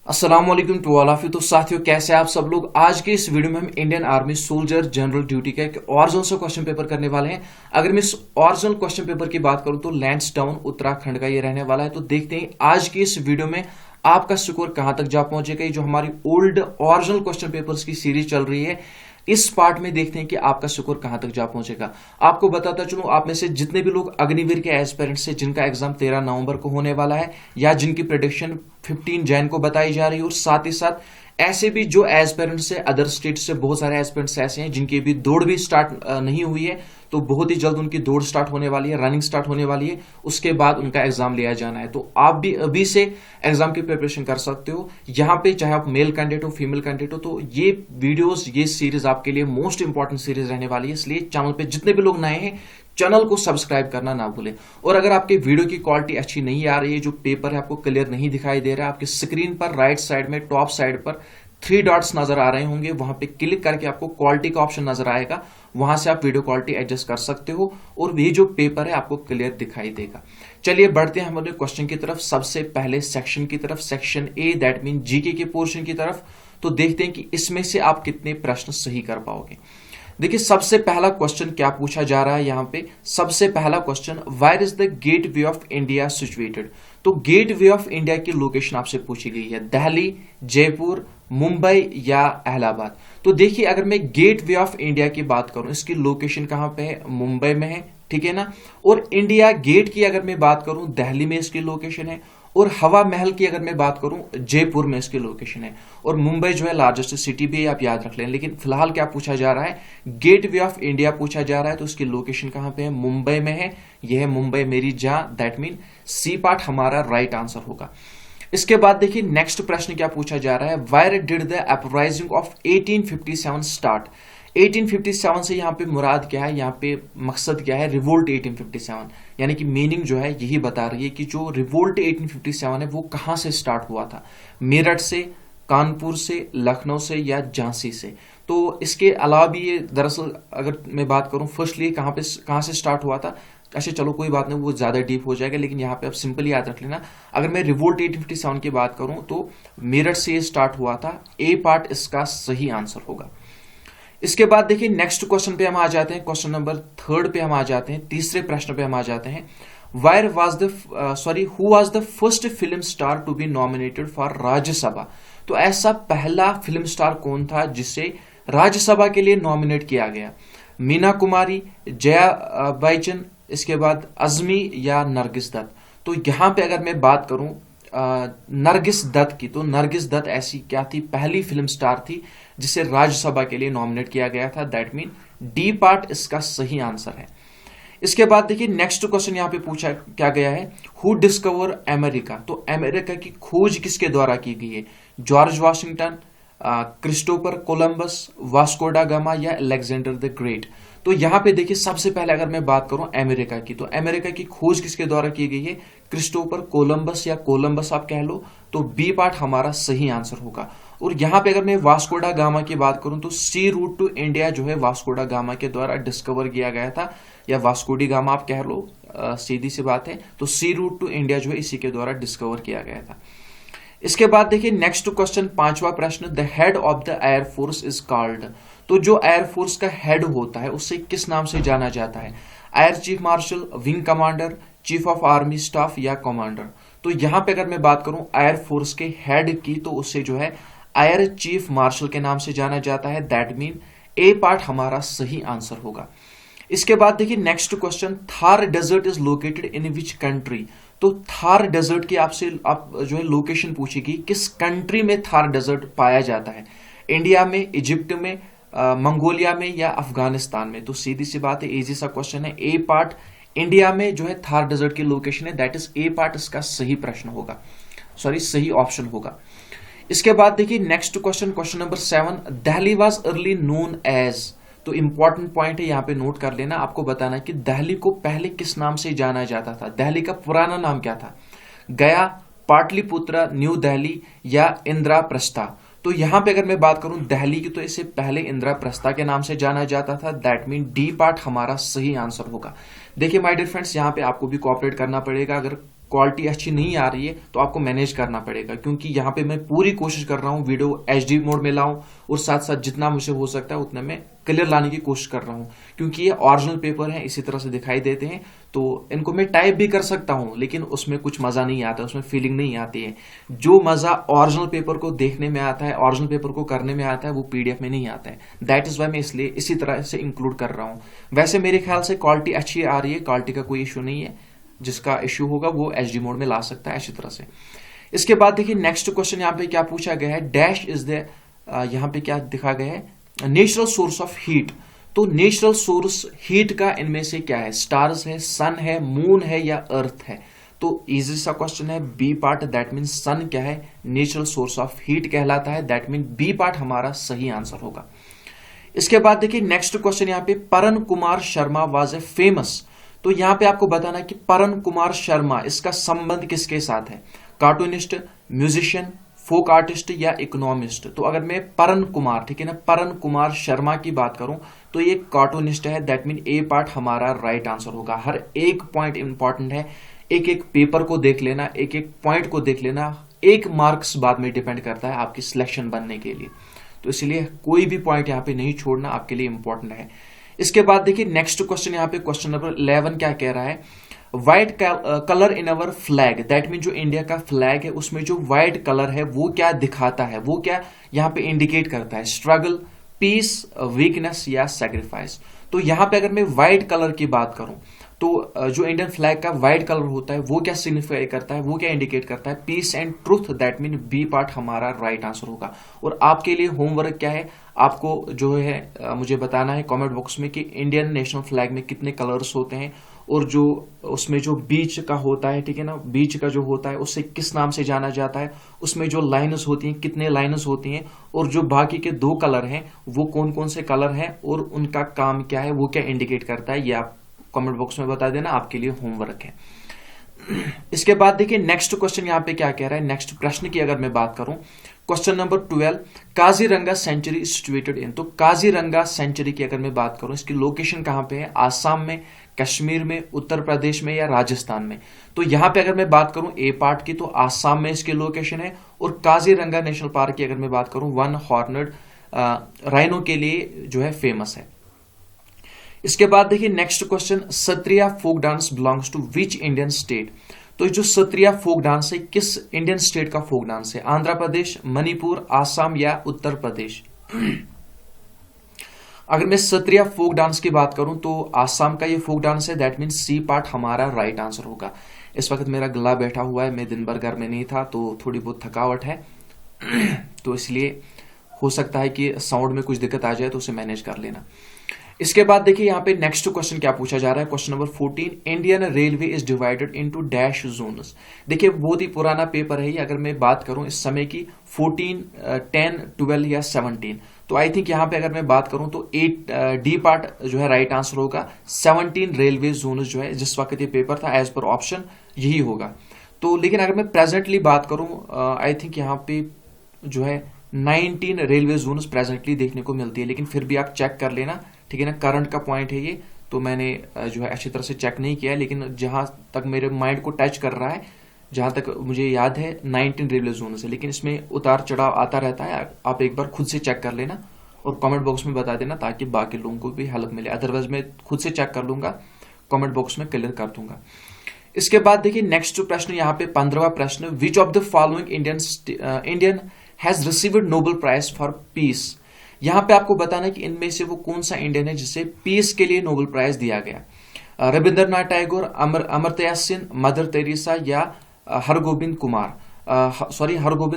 अस्सलाम वालेकुम to all of you. तो साथियों, कैसे आप सब लोग। आज के इस वीडियो में हम Indian army soldier general duty का एक ओरिजिनल से क्वेश्चन पेपर करने वाले हैं। अगर मैं इस ओरिजिनल क्वेश्चन पेपर की बात करूं तो लैंसडाउन उत्तराखंड का ये रहने वाला है। तो देखते हैं आज की इस वीडियो में आपका स्कोर कहां तक जा पहुंचेगा। ये जो हमारी ओल्ड ओरिजिनल क्वेश्चन पेपर्स की सीरीज चल रही है, इस पार्ट में देखते हैं कि आपका स्कोर कहां तक जा पहुंचेगा। आपको बताता चलूं, आप में से जितने भी लोग अग्निवीर के एस्पिरेंट्स से जिनका एग्जाम 13 नवंबर को होने वाला है या जिनकी प्रेडिक्शन 15 जैन को बताई जा रही है, और साथ ही साथ ऐसे भी जो एस्पिरेंट्स है अदर स्टेट से, बहुत सारे एस्पिरेंट्स ऐसे हैं जिनकी अभी दौड़ भी स्टार्ट नहीं हुई है, तो बहुत ही जल्द उनकी दौड़ स्टार्ट होने वाली है, रनिंग स्टार्ट होने वाली है, उसके बाद उनका एग्जाम लिया जाना है। तो आप भी अभी से एग्जाम की प्रिपरेशन कर सकते हो। यहाँ पे चाहे आप मेल कैंडिडेट हो, फीमेल कैंडिडेट हो, तो ये वीडियोस, ये सीरीज आपके लिए मोस्ट इंपॉर्टेंट सीरीज रहने वाली है। इसलिए चैनल पे जितने भी लोग नए हैं, चैनल को सब्सक्राइब करना ना भूलें। और अगर आपके वीडियो की क्वालिटी अच्छी नहीं आ रही है, जो पेपर है आपको क्लियर नहीं दिखाई दे रहा है, आपकी स्क्रीन पर राइट साइड में टॉप साइड पर 3 डॉट्स नजर आ रहे होंगे, वहां पे क्लिक करके आपको क्वालिटी का ऑप्शन नजर आएगा, वहां से आप वीडियो क्वालिटी एडजस्ट कर सकते हो और ये जो पेपर है आपको क्लियर दिखाई देगा। चलिए बढ़ते हैं हमारे क्वेश्चन की तरफ। सबसे पहले सेक्शन की तरफ, section A, that mean GK के पोर्शन की तरफ। तो देखते हैं कि इसमें से आप कितने प्रश्न सही कर पाओगे। देखिए, सबसे पहला क्वेश्चन क्या पूछा जा रहा है यहाँ पे। सबसे पहला question, where is the gateway of India situated. तो गेट वे ऑफ इंडिया की लोकेशन आपसे पूछी गई है, दिल्ली, जयपुर, मुंबई या इलाहाबाद। तो देखिए, अगर मैं गेट वे ऑफ इंडिया की बात करूं, इसकी लोकेशन कहां पे है, मुंबई में है, ठीक है ना। और इंडिया गेट की अगर मैं बात करूं, दिल्ली में इसकी लोकेशन है। और हवा महल की अगर मैं बात करूं, जयपुर में इसकी लोकेशन है। और मुंबई जो है लार्जेस्ट सिटी भी है, आप याद रख लें। लेकिन फिलहाल क्या पूछा जा रहा है, गेट वे ऑफ इंडिया पूछा जा रहा है। तो इसकी लोकेशन कहां पे है, मुंबई में है। यह है मुंबई मेरी जहां, दैट मीन सी पार्ट हमारा राइट आंसर होगा। इसके बाद देखिए नेक्स्ट प्रश्न क्या पूछा जा रहा है, wire did the uprising of 1857 start. 1857 से यहाँ पे मुराद क्या है, यहाँ पे मकसद क्या है, रिवोल्ट 1857, यानी कि मीनिंग जो है यही बता रही है कि जो रिवोल्ट 1857 है वो कहां से स्टार्ट हुआ था, मेरठ से, कानपुर से, लखनऊ से या झांसी से। तो इसके अलावा भी ये दरअसल अगर मैं बात करूं फर्स्टली कहां से स्टार्ट हुआ था, अच्छा चलो कोई बात नहीं, वो ज्यादा डीप हो जाएगा, लेकिन यहाँ पे आप सिंपल याद रख लेना। अगर मैं रिवोल्ट 1857 की बात करूं तो मेरठ से ये स्टार्ट हुआ था। ए पार्ट इसका सही आंसर होगा। इसके बाद देखिए नेक्स्ट क्वेश्चन पे हम आ जाते हैं, क्वेश्चन नंबर 3 पे हम आ जाते हैं, तीसरे प्रश्न पे हम आ जाते हैं। वायर was the who was the first film star to be nominated for Rajya Sabha. तो ऐसा पहला फिल्म स्टार कौन था जिसे राज्यसभा के लिए नॉमिनेट किया गया, मीना कुमारी, जया बच्चन, इसके बाद अजमी या नरगिस दत्त। तो यहां पे अगर मैं बात करूं नरगिस दत्त की, तो नरगिस दत्त ऐसी क्या थी, पहली फिल्म स्टार थी जिसे राज्यसभा के लिए नॉमिनेट किया गया था। दैट मीन डी पार्ट इसका सही आंसर है। इसके बाद देखिए नेक्स्ट क्वेश्चन यहां पे पूछा क्या गया है, हु डिस्कवर अमेरिका। तो अमेरिका की खोज किसके द्वारा की गई है, George Washington, Christopher Columbus, Vasco डा गामा या अलेक्जेंडर द ग्रेट। तो यहां पे देखिए सबसे पहले अगर मैं बात करूं अमेरिका की, तो अमेरिका की खोज किसके द्वारा की गई है, क्रिस्टोफर कोलंबस या कोलंबस आप कह लो। तो बी पार्ट हमारा सही आंसर होगा। और यहां पे अगर मैं वास्को डा गामा की बात करूं तो सी रूट टू इंडिया जो है वास्को डा गामा के द्वारा डिस्कवर किया गया था, या वास्को डी गामा आप कह लो, सीधी सी बात है। तो सी रूट टू इंडिया जो है इसी के द्वारा डिस्कवर किया गया था। इसके बाद देखिए नेक्स्ट क्वेश्चन, 5वां प्रश्न, the head of the air force is called. तो जो एयरफोर्स का हेड होता है उसे किस नाम से जाना जाता है, air chief marshal, wing commander, chief of army staff या कमांडर। तो यहां पे अगर मैं बात करूं एयरफोर्स के हेड की, तो उसे जो है एयर चीफ मार्शल के नाम से जाना जाता है। दैट मीन ए पार्ट हमारा सही आंसर होगा। इसके बाद देखिए next question, Thar desert is located in which country. तो थार डेजर्ट की आपसे आप जो है लोकेशन पूछेगी, किस कंट्री में थार डेजर्ट पाया जाता है, इंडिया में, इजिप्ट में, मंगोलिया में या अफगानिस्तान में। तो सीधी सी बात है, इजी सा क्वेश्चन है। ए पार्ट इंडिया में जो है थार डेजर्ट की लोकेशन है, दैट इज ए पार्ट इसका सही प्रश्न होगा, सही ऑप्शन होगा। इसके बाद देखिए next question, question number 7, Delhi was early known as. तो इंपॉर्टेंट पॉइंट है, यहां पे नोट कर लेना, आपको बताना कि दिल्ली को पहले किस नाम से जाना जाता था, दिल्ली का पुराना नाम क्या था, गया, पाटलिपुत्र, न्यू दिल्ली या इंद्रप्रस्था। तो यहां पे अगर मैं बात करूं दिल्ली की, तो इसे पहले इंद्रप्रस्था के नाम से जाना जाता था। दैट मीन डी पार्ट हमारा सही आंसर होगा। देखिए माय डियर फ्रेंड्स, यहां पे आपको भी कोऑपरेट करना पड़ेगा। अगर क्वालिटी अच्छी नहीं आ रही है तो आपको मैनेज करना पड़ेगा, क्योंकि यहाँ पे मैं पूरी कोशिश कर रहा हूँ वीडियो एचडी मोड में लाऊं और साथ साथ जितना मुझे हो सकता है उतना मैं क्लियर लाने की कोशिश कर रहा हूँ, क्योंकि ये ओरिजिनल पेपर है, इसी तरह से दिखाई देते हैं। तो इनको मैं टाइप भी कर सकता हूँ लेकिन उसमें कुछ मजा नहीं आता, उसमें फीलिंग नहीं आती है। जो मजा ओरिजिनल पेपर को देखने में आता है, ओरिजिनल पेपर को करने में आता है, वो पीडीएफ में नहीं आता है। दैट इज वाई मैं इसलिए इसी तरह से इंक्लूड कर रहा हूँ। वैसे मेरे ख्याल से क्वालिटी अच्छी आ रही है, क्वालिटी का कोई इश्यू नहीं है। जिसका इश्यू होगा वो एचडी मोड में ला सकता है अच्छी तरह से। इसके बाद देखिए नेक्स्ट क्वेश्चन यहाँ पे क्या पूछा गया है, डैश इज द, यहाँ पे क्या दिखा गया है, नेचुरल सोर्स ऑफ हीट। तो नेचुरल सोर्स हीट का इनमें से क्या है, स्टार्स है, सन है, मून है या अर्थ है। तो इजी सा क्वेश्चन है, बी पार्ट, दैट मीन सन क्या है, नेचुरल सोर्स ऑफ हीट कहलाता है, दैट मीन बी पार्ट हमारा सही आंसर होगा। इसके बाद देखिए नेक्स्ट क्वेश्चन यहाँ पे, परन Kumar Sharma was a famous. तो यहां पे आपको बताना है कि परन कुमार शर्मा, इसका संबंध किसके साथ है, कार्टूनिस्ट, म्यूजिशियन, फोक आर्टिस्ट या इकोनॉमिस्ट। तो अगर मैं परन कुमार, ठीक है ना, परन कुमार शर्मा की बात करूं तो ये कार्टूनिस्ट है, दैट मीन ए पार्ट हमारा राइट आंसर होगा। हर एक पॉइंट इंपॉर्टेंट है, एक एक पेपर को देख लेना, एक एक पॉइंट को देख लेना, एक मार्क्स बाद में डिपेंड करता है आपकी सिलेक्शन बनने के लिए। तो इसलिए कोई भी पॉइंट यहाँ पे नहीं छोड़ना, आपके लिए इंपॉर्टेंट है। इसके बाद देखिए नेक्स्ट क्वेश्चन, यहाँ पे क्वेश्चन नंबर 11 क्या कह रहा है, white colour in our flag, that mean जो इंडिया का फ्लैग है उसमें जो व्हाइट कलर है वो क्या दिखाता है, वो क्या यहाँ पे इंडिकेट करता है, स्ट्रगल, पीस, वीकनेस या सैक्रिफाइस। तो यहाँ पे अगर मैं व्हाइट कलर की बात करूं तो जो इंडियन फ्लैग का व्हाइट कलर होता है वो क्या सिग्निफाई करता है, वो क्या इंडिकेट करता है, peace and truth, that mean B part हमारा राइट आंसर होगा। और आपके लिए होमवर्क क्या है, आपको जो है मुझे बताना है कमेंट बॉक्स में कि इंडियन नेशनल फ्लैग में कितने कलर्स होते हैं और जो उसमें जो बीच का होता है, ठीक है ना, बीच का जो होता है उसे किस नाम से जाना जाता है, उसमें जो लाइन्स होती हैं कितने लाइन्स होती हैं, और जो बाकी के 2 कलर हैं वो कौन कौन से कलर हैं और उनका काम क्या है, वो क्या इंडिकेट करता है, ये आप कमेंट बॉक्स में बता देना, आपके लिए होमवर्क है। इसके बाद देखिए नेक्स्ट क्वेश्चन यहाँ पे क्या कह रहा है, नेक्स्ट प्रश्न की अगर मैं बात करूं, question number 12, Kaziranga century situated in. तो काजीरंगा सेंचुरी की अगर मैं बात करूं, इसकी लोकेशन कहां पे है, आसाम में, कश्मीर में, उत्तर प्रदेश में या राजस्थान में। तो यहां पे अगर मैं बात करूं ए पार्ट की तो आसाम में इसकी लोकेशन है, और काजीरंगा नेशनल पार्क की अगर मैं बात करूं 1 हॉर्नड राइनो के लिए जो है फेमस है। इसके बाद देखिए next question, Sattriya folk dance belongs to which Indian state. तो जो सत्रिया फोक डांस है किस इंडियन स्टेट का फोक डांस है, आंध्र प्रदेश, मणिपुर, आसाम या उत्तर प्रदेश। अगर मैं सत्रिया फोक डांस की बात करूं तो आसाम का ये फोक डांस है, दैट मीन सी पार्ट हमारा राइट आंसर होगा। इस वक्त मेरा गला बैठा हुआ है, मैं दिन भर घर में नहीं था तो थोड़ी बहुत थकावट है तो इसलिए हो सकता है कि साउंड में कुछ दिक्कत आ जाए, तो उसे मैनेज कर लेना। इसके बाद देखिए यहाँ पे नेक्स्ट क्वेश्चन क्या पूछा जा रहा है, question number 14, Indian railway is divided into dash zones. देखिए बहुत ही पुराना पेपर है ये, अगर मैं बात करूं इस समय की 14, 10, 12 या 17, तो आई थिंक यहाँ पे अगर मैं बात करूं तो 8 डी पार्ट जो है राइट आंसर होगा। 17 रेलवे जोन जो है जिस वक्त ये पेपर था एज पर ऑप्शन यही होगा। तो लेकिन अगर मैं प्रेजेंटली बात करूं आई थिंक यहाँ पे जो है 19 रेलवे जोन प्रेजेंटली देखने को मिलती है, लेकिन फिर भी आप चेक कर लेना, ठीक है ना, करंट का पॉइंट है ये, तो मैंने जो है अच्छी तरह से चेक नहीं किया, लेकिन जहां तक मेरे माइंड को टच कर रहा है, जहां तक मुझे याद है 19 रेलवे जोन से, लेकिन इसमें उतार चढ़ाव आता रहता है। आप एक बार खुद से चेक कर लेना और कमेंट बॉक्स में बता देना ताकि बाकी लोगों को भी हेल्प मिले, अदरवाइज मैं खुद से चेक कर लूंगा, कमेंट बॉक्स में क्लियर कर दूंगा। इसके बाद देखिए नेक्स्ट प्रश्न यहाँ पे 15वां प्रश्न, which of the following Indian has received Nobel prize for peace. यहां पे आपको बताना है कि इनमें से वो कौन सा इंडियन है जिसे पीस के लिए नोबेल प्राइज दिया गया, रविंद्रनाथ टैगोर, अमर्त्य सेन, मदर टेरेसा या हरगोबिंद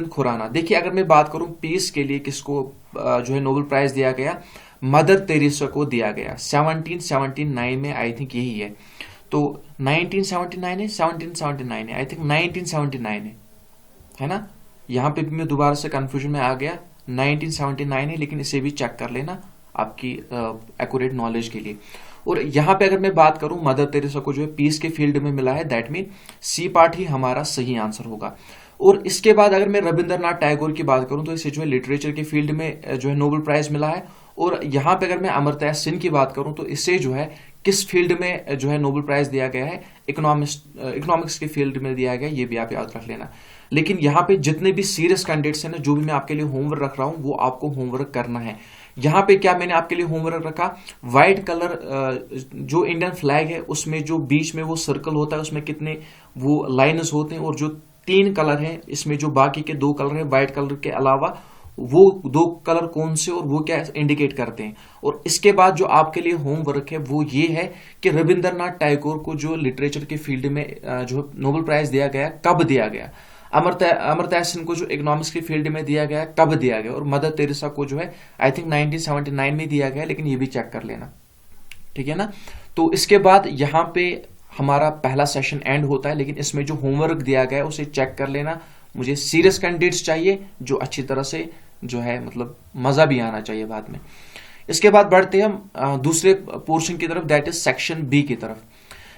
खुराना। देखिए अगर मैं बात करूं पीस के लिए किसको जो है नोबेल प्राइज दिया गया, मदर टेरेसा को दिया गया 1779 में, आई थिंक यही है। तो 1979 है, 1779 है, आई थिंक 1979 है ना। यहां पे भी मैं दोबारा से कंफ्यूजन में आ गया, 1979 है, लेकिन इसे भी चेक कर लेना आपकी एक्यूरेट नॉलेज के लिए। और यहां पे अगर मैं बात करूं मदर टेरेसा को जो है पीस के फील्ड में मिला है, दैट मीन सी पार्ट ही हमारा सही आंसर होगा। और इसके बाद अगर मैं रविंद्रनाथ टैगोर की बात करूं तो इसे जो है लिटरेचर के फील्ड में जो है नोबेल प्राइज मिला है। और यहां पे अगर मैं अमर्त्य सेन की बात करूं तो इसे जो है किस फील्ड में जो है नोबेल प्राइज दिया गया है, इकोनॉमिक्स के फील्ड में दिया गया है, ये भी आप याद रख लेना। लेकिन यहाँ पे जितने भी सीरियस कैंडिडेट्स हैं ना, जो भी मैं आपके लिए होमवर्क रख रहा हूँ वो आपको होमवर्क करना है। यहाँ पे क्या मैंने आपके लिए होमवर्क रखा, व्हाइट कलर जो इंडियन फ्लैग है उसमें जो बीच में वो सर्कल होता है उसमें कितने वो लाइन्स होते हैं, और जो 3 कलर हैं इसमें जो बाकी के 2 कलर हैं व्हाइट कलर के अलावा, वो 2 कलर कौन से और वो क्या इंडिकेट करते हैं। और इसके बाद जो आपके लिए होमवर्क है वो ये है कि रविंद्रनाथ टैगोर को जो लिटरेचर के फील्ड में जो नोबेल प्राइज दिया गया कब दिया गया, अमर्त्य सेन को जो इकोनॉमिक्स की फील्ड में दिया गया कब दिया गया, और मदर तेरेसा को जो है आई थिंक 1979 में दिया गया, लेकिन ये भी चेक कर लेना, ठीक है ना। तो इसके बाद यहाँ पे हमारा पहला सेशन एंड होता है, लेकिन इसमें जो होमवर्क दिया गया है उसे चेक कर लेना। मुझे सीरियस कैंडिडेट्स चाहिए जो अच्छी तरह से जो है मतलब मजा भी आना चाहिए बाद में। इसके बाद बढ़ते हैं हम दूसरे पोर्शन की तरफ, दैट इज सेक्शन बी की तरफ।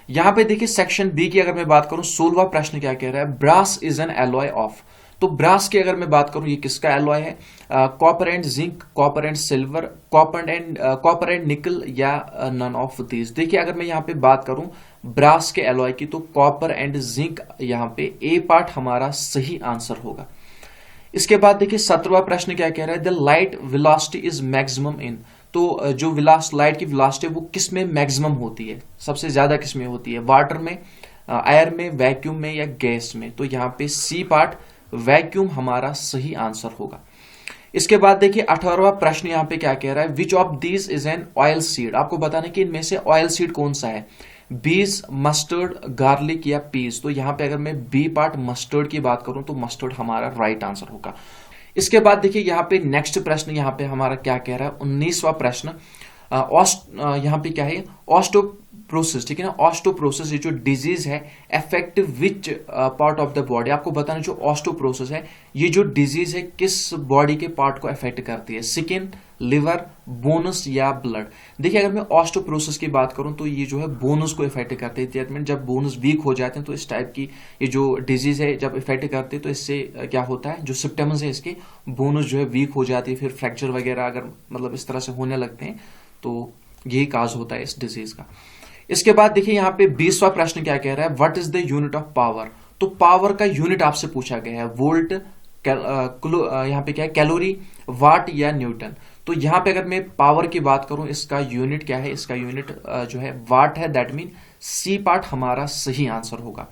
यहां पे देखिए सेक्शन बी की अगर मैं बात करूं, 16वां प्रश्न क्या कह रहा है, brass is an alloy of. तो ब्रास की अगर मैं बात करूं ये किसका एलॉय है, copper and zinc, copper and silver, copper and nickel, या नन ऑफ दीज। देखिए अगर मैं यहाँ पे बात करूं ब्रास के एलॉय की, तो कॉपर एंड जिंक यहाँ पे ए पार्ट हमारा सही आंसर होगा। इसके बाद देखिए 17वां प्रश्न क्या कह रहा है, the light velocity is maximum in. तो जो लाइट की वेलोसिटी वो किस में मैक्सिमम होती है, सबसे ज्यादा किस में होती है, वाटर में, एयर में, वैक्यूम में, या गैस में। तो यहाँ पे सी पार्ट वैक्यूम हमारा सही आंसर होगा। इसके बाद देखिए 18वां प्रश्न यहाँ पे क्या कह रहा है, which of these is an oil seed. आपको बताना कि इनमें से ऑयल सीड कौन सा है, बीज, मस्टर्ड, गार्लिक, या पीस। तो यहाँ पे अगर मैं बी पार्ट मस्टर्ड की बात करूं तो मस्टर्ड हमारा राइट आंसर होगा। इसके बाद देखिए यहाँ पे नेक्स्ट प्रश्न यहाँ पे हमारा क्या कह रहा है, 19वां प्रश्न, यहाँ पे क्या है, ऑस्टोप्रोसिस, ठीक है ना। ऑस्टोप्रोसिस ये जो डिजीज है affect which part of the body. आपको बताना जो ऑस्टोप्रोसिस है ये जो डिजीज है किस बॉडी के पार्ट को अफेक्ट करती है, स्किन, लिवर, बोनस, या ब्लड। देखिए अगर मैं ऑस्टोप्रोसिस की बात करूं तो ये जो है बोनस को इफेक्ट करती है। जब बोनस वीक हो जाते हैं तो इस टाइप की ये जो डिजीज है जब इफेक्ट करती है तो इससे क्या होता है, जो सिम्टम्स है इसके, बोनस जो है वीक हो जाती है, फिर फ्रैक्चर वगैरह अगर मतलब इस तरह से होने लगते हैं तो यही काज होता है इस डिजीज का। इसके बाद देखिए यहाँ पे 20वां प्रश्न क्या कह रहा है, what is the unit of power. तो पावर का यूनिट आपसे पूछा गया है, वोल्ट, यहाँ पे क्या है, कैलोरी, वाट, या न्यूटन। तो यहाँ पे अगर मैं पावर की बात करूं इसका यूनिट क्या है, इसका यूनिट जो है वाट है, दैट मीन सी पार्ट हमारा सही आंसर होगा।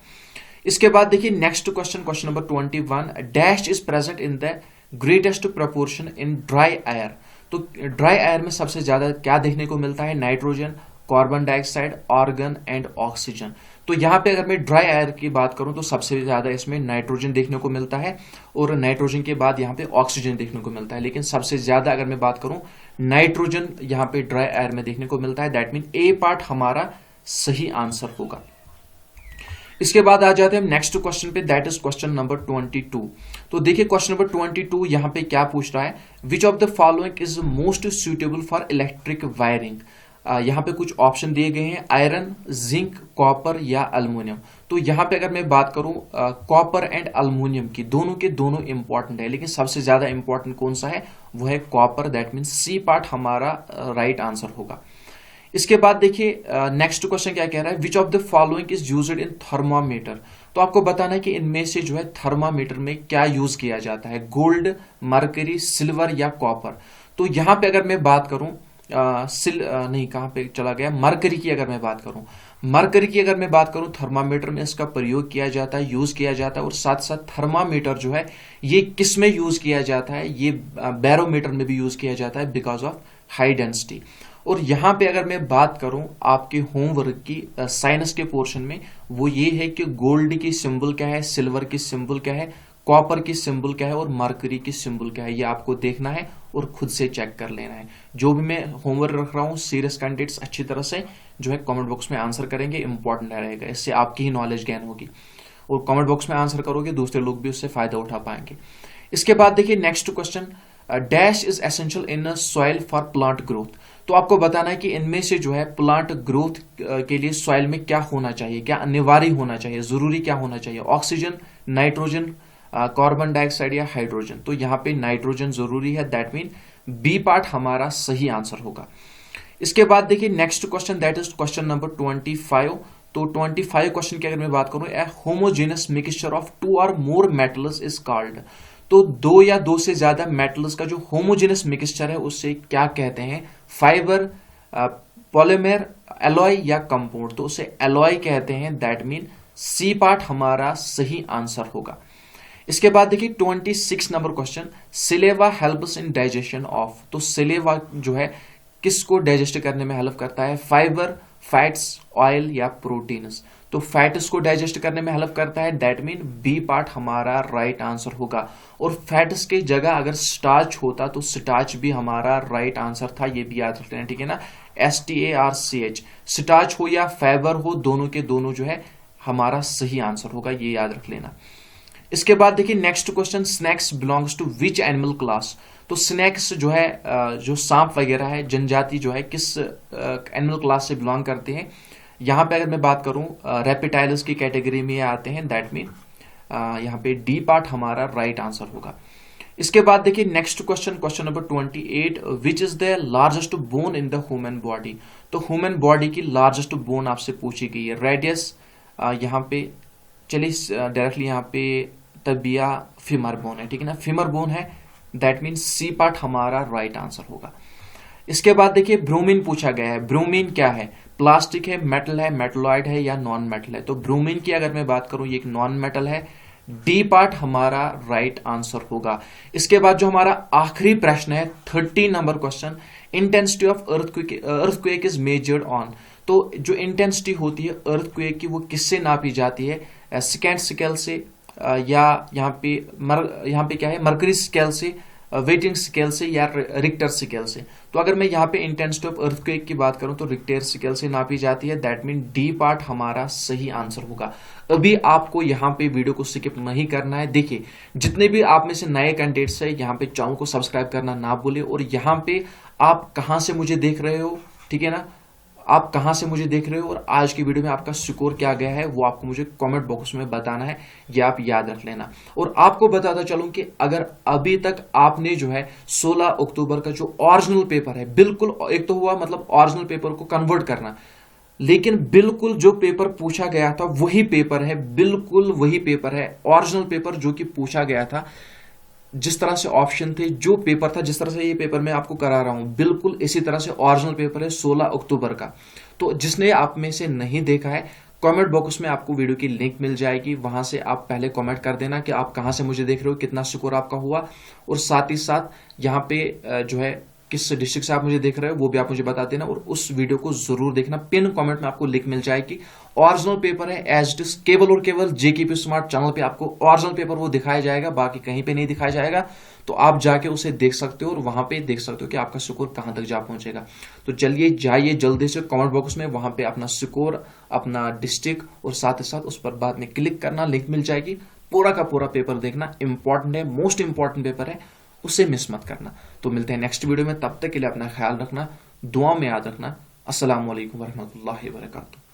इसके बाद देखिए next question, question number 21, dash is present in the greatest proportion in dry air. तो ड्राई एयर में सबसे ज्यादा क्या देखने को मिलता है, nitrogen, carbon dioxide, argon and oxygen. तो यहाँ पे अगर मैं ड्राई एयर की बात करूं तो सबसे ज्यादा इसमें नाइट्रोजन देखने को मिलता है, और नाइट्रोजन के बाद यहाँ पे ऑक्सीजन देखने को मिलता है। लेकिन सबसे ज्यादा अगर मैं बात करूं नाइट्रोजन यहाँ पे ड्राई एयर में देखने को मिलता है, दैट मीन ए पार्ट हमारा सही आंसर होगा। इसके बाद आ जाते हैं हम नेक्स्ट क्वेश्चन पे, दैट इज क्वेश्चन नंबर 22। तो देखिए क्वेश्चन नंबर 22 यहाँ पे क्या पूछ रहा है, विच of the following is most suitable for electric wiring. यहाँ पे कुछ ऑप्शन दिए गए हैं, आयरन, जिंक, कॉपर, या अल्मोनियम। तो यहाँ पे अगर मैं बात करूं कॉपर एंड अल्मोनियम की, दोनों के दोनों इंपॉर्टेंट है, लेकिन सबसे ज्यादा इंपॉर्टेंट कौन सा है, वो है copper, that mean C part हमारा राइट आंसर होगा। इसके बाद देखिए नेक्स्ट क्वेश्चन क्या कह रहा है, विच of the following is used in thermometer. तो आपको बताना है कि इनमें से जो है थर्मामीटर में क्या यूज किया जाता है, गोल्ड, मरकरी, सिल्वर, या कॉपर। तो यहाँ पे अगर मैं बात करूं नहीं कहां पे चला गया, मरकरी की अगर मैं बात करूं, मरकरी की अगर मैं बात करूं थर्मामीटर में इसका प्रयोग किया जाता है, यूज किया जाता है। और साथ साथ थर्मामीटर जो है ये किस में यूज किया जाता है, ये बैरोमीटर में भी यूज किया जाता है बिकॉज ऑफ हाई डेंसिटी। और यहां पे अगर मैं बात करूं आपके होमवर्क की साइंस के पोर्शन में, वो ये है कि गोल्ड की सिंबल क्या है, सिल्वर की सिंबल क्या है, कॉपर की सिंबल क्या है, और मरकरी की सिंबल क्या है, ये आपको देखना है और खुद से चेक कर लेना है। जो भी मैं होमवर्क रख रहा हूं सीरियस कैंडिडेट्स अच्छी तरह से जो है कमेंट बॉक्स में आंसर करेंगे, इंपॉर्टेंट रहेगा, इससे आपकी ही नॉलेज गेन होगी। और कमेंट बॉक्स में आंसर करोगे दूसरे लोग भी उससे फायदा उठा पाएंगे। इसके बाद देखिए next question, dash is essential in soil for plant growth. तो आपको बताना है कि इनमें से जो है प्लांट ग्रोथ के लिए सॉइल में क्या होना चाहिए, क्या अनिवार्य होना चाहिए, जरूरी क्या होना चाहिए, ऑक्सीजन, नाइट्रोजन, कार्बन डाइऑक्साइड, या हाइड्रोजन। तो यहाँ पे नाइट्रोजन जरूरी है, दैट मीन बी पार्ट हमारा सही आंसर होगा। इसके बाद देखिए next question, that is question number 25। तो 25 क्वेश्चन की अगर मैं बात करूं, ए होमोजेनस मिक्सचर ऑफ 2 और मोर मेटल्स इज कॉल्ड। तो 2 या 2 से ज्यादा मेटल्स का जो होमोजेनस मिक्सचर है उससे क्या कहते हैं? फाइबर, पॉलीमर, एलॉय या कंपाउंड। तो उसे एलॉय कहते हैं, दैट मीन सी पार्ट हमारा सही आंसर होगा। इसके बाद देखिए 26 नंबर question, saliva helps in digestion of. तो सिलेवा जो है किसको डाइजेस्ट करने में हेल्प करता है? फाइबर, फैट्स, ऑयल या प्रोटीन्स। तो फैट्स को डाइजेस्ट करने में हेल्प करता है, दैट मीन बी पार्ट हमारा राइट आंसर होगा। और फैट्स की जगह अगर स्टार्च होता तो स्टार्च भी हमारा राइट आंसर था, ये भी याद रख लेना, ठीक है ना। STARCH, स्टार्च हो या फाइबर हो, दोनों के दोनों जो है हमारा सही आंसर होगा, ये याद रख लेना। इसके बाद देखिए next question, snacks belongs to which animal class. तो स्नैक्स जो है जो सांप वगैरह है, जनजाति जो है, किस एनिमल क्लास से बिलोंग करते हैं? यहाँ पे अगर मैं बात करूं रेप्टाइल्स की कैटेगरी में आते हैं, दैट मीन यहाँ पे डी पार्ट हमारा राइट आंसर होगा। इसके बाद देखिए next question, question number 28, which is the largest bone in the human body. तो ह्यूमन बॉडी की लार्जेस्ट बोन आपसे पूछी गई है। रेडियस, यहाँ पे चलिए डायरेक्टली यहाँ पे तबिया फीमर बोन है, ठीक है ना, फीमर बोन है, दैट मीन सी पार्ट हमारा राइट आंसर होगा। इसके बाद देखिए ब्रोमीन पूछा गया है। ब्रोमीन क्या है? प्लास्टिक है, मेटल है, मेटलॉइड है या नॉन मेटल है? तो ब्रोमीन की अगर मैं बात करूं, ये एक नॉन मेटल है, डी पार्ट हमारा राइट आंसर होगा। इसके बाद जो हमारा आखिरी प्रश्न है 30 number question, intensity of earthquake is measured on. तो जो इंटेंसिटी होती है अर्थक्वेक की वो किससे नापी जाती है? सेकेंड स्केल से या यहाँ पे क्या है, मर्करी स्केल से, वेटिंग स्केल से या रिक्टर स्केल से। तो अगर मैं यहाँ पे इंटेंसिटी ऑफ अर्थक्वेक की बात करूं तो रिक्टर स्केल से नापी जाती है, दैट मीन डी पार्ट हमारा सही आंसर होगा। अभी आपको यहाँ पे वीडियो को स्किप नहीं करना है। देखिए जितने भी आप में से नए कैंडिडेट्स है, यहाँ पे चैनल को सब्सक्राइब करना ना भूले। और यहाँ पे आप कहाँ से मुझे देख रहे हो, ठीक है ना, आप कहां से मुझे देख रहे हो और आज की वीडियो में आपका स्कोर क्या गया है वो आपको मुझे कमेंट बॉक्स में बताना है, ये आप याद रख लेना। और आपको बताता चलूं कि अगर अभी तक आपने जो है 16 अक्टूबर का जो ओरिजिनल पेपर है, बिल्कुल एक तो हुआ मतलब ओरिजिनल पेपर को कन्वर्ट करना, लेकिन बिल्कुल जो पेपर पूछा गया था वही पेपर है, बिल्कुल वही पेपर है, ओरिजिनल पेपर जो कि पूछा गया था, जिस तरह से ऑप्शन थे, जो पेपर था, जिस तरह से ये पेपर मैं आपको करा रहा हूं, बिल्कुल इसी तरह से ओरिजिनल पेपर है 16 अक्टूबर का। तो जिसने आप में से नहीं देखा है, कमेंट बॉक्स में आपको वीडियो की लिंक मिल जाएगी, वहां से आप पहले कमेंट कर देना कि आप कहां से मुझे देख रहे हो, कितना स्कोर आपका हुआ, और साथ ही साथ यहाँ पे जो है किस डिस्ट्रिक्ट से आप मुझे देख रहे हो वो भी आप मुझे बता देना। और उस वीडियो को जरूर देखना, पिन कमेंट में आपको लिंक मिल जाएगी। ओरिजिनल पेपर है एज इट इज, केवल और केवल जेकेपी स्मार्ट चैनल पे आपको ओरिजिनल पेपर वो दिखाया जाएगा, बाकी कहीं पे नहीं दिखाया जाएगा। तो आप जाके उसे देख सकते हो और वहां पे देख सकते हो कि आपका स्कोर कहां तक जा पहुंचेगा। तो चलिए जाइए जल्दी से कमेंट बॉक्स में, वहां पे अपना स्कोर, अपना डिस्ट्रिक्ट और साथ ही साथ उस पर बाद में क्लिक करना, लिंक मिल जाएगी। पूरा का पूरा पेपर देखना, इंपॉर्टेंट है, मोस्ट इंपॉर्टेंट पेपर है, उसे मिस मत करना। तो मिलते हैं नेक्स्ट वीडियो में, तब तक के लिए अपना ख्याल रखना, दुआ में याद रखना। अस्सलाम वालेकुम वरहमतुल्लाहि वबरकातुहू।